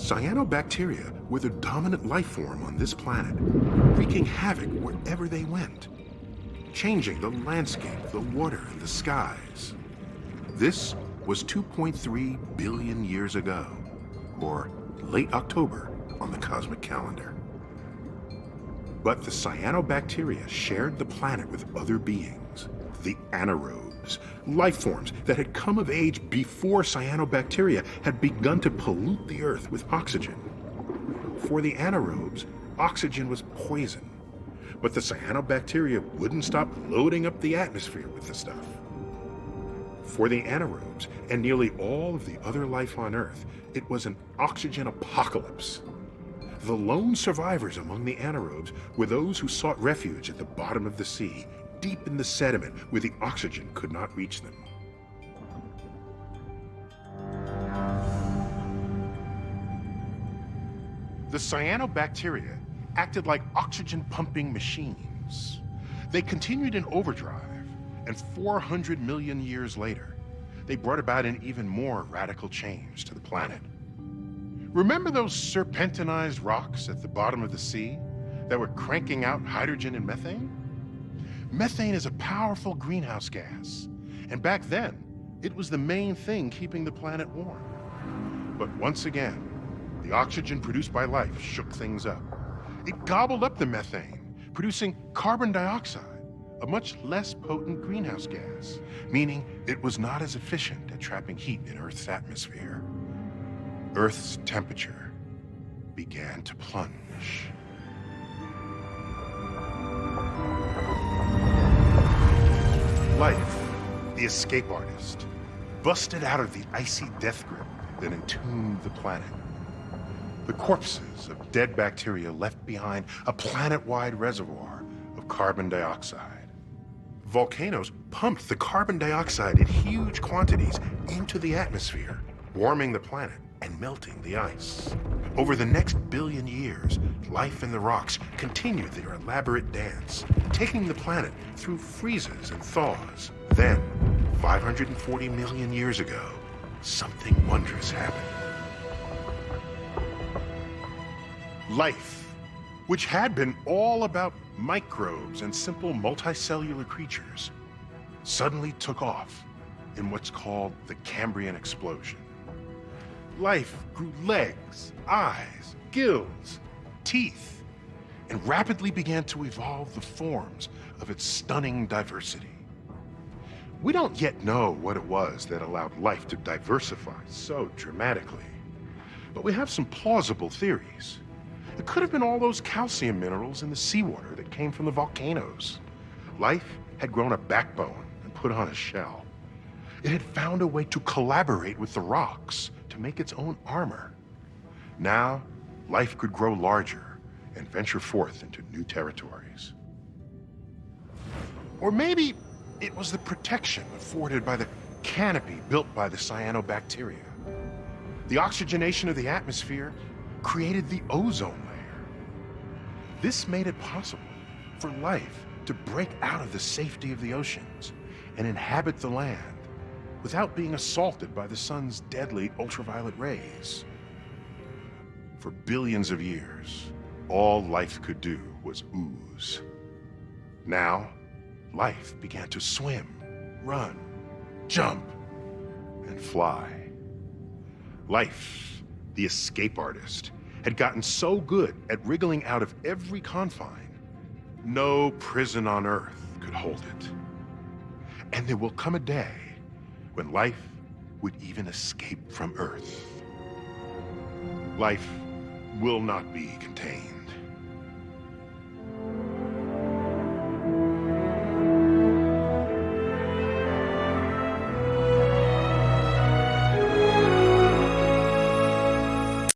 Cyanobacteria were the dominant life form on this planet, wreaking havoc wherever they went, changing the landscape, the water, and the skies. This was 2.3 billion years ago, or late October on the cosmic calendar. But the cyanobacteria shared the planet with other beings, the anaerobes, life forms that had come of age before cyanobacteria had begun to pollute the Earth with oxygen. For the anaerobes, oxygen was poison, but the cyanobacteria wouldn't stop loading up the atmosphere with the stuff. For the anaerobes and nearly all of the other life on Earth, it was an oxygen apocalypse. The lone survivors among the anaerobes were those who sought refuge at the bottom of the sea, deep in the sediment where the oxygen could not reach them. The cyanobacteria acted like oxygen-pumping machines. They continued in overdrive, and 400 million years later, they brought about an even more radical change to the planet. Remember those serpentinized rocks at the bottom of the sea that were cranking out hydrogen and methane? Methane is a powerful greenhouse gas, and back then, it was the main thing keeping the planet warm. But once again, the oxygen produced by life shook things up. It gobbled up the methane, producing carbon dioxide, a much less potent greenhouse gas, meaning it was not as efficient at trapping heat in Earth's atmosphere. Earth's temperature began to plunge. Life, the escape artist, busted out of the icy death grip that entombed the planet. The corpses of dead bacteria left behind a planet-wide reservoir of carbon dioxide. Volcanoes pumped the carbon dioxide in huge quantities into the atmosphere, warming the planet and melting the ice. Over the next billion years, life in the rocks continued their elaborate dance, taking the planet through freezes and thaws. Then, 540 million years ago, something wondrous happened. Life, which had been all about microbes and simple multicellular creatures, suddenly took off in what's called the Cambrian explosion. Life grew legs, eyes, gills, teeth, and rapidly began to evolve the forms of its stunning diversity. We don't yet know what it was that allowed life to diversify so dramatically, but we have some plausible theories. It could have been all those calcium minerals in the seawater that came from the volcanoes. Life had grown a backbone and put on a shell. It had found a way to collaborate with the rocks to make its own armor. Now, life could grow larger and venture forth into new territories. Or maybe it was the protection afforded by the canopy built by the cyanobacteria. The oxygenation of the atmosphere created the ozone layer. This made it possible for life to break out of the safety of the oceans and inhabit the land without being assaulted by the sun's deadly ultraviolet rays. For billions of years, all life could do was ooze. Now, life began to swim, run, jump, and fly. Life, the escape artist, had gotten so good at wriggling out of every confine, no prison on Earth could hold it. And there will come a day when life would even escape from Earth. Life will not be contained.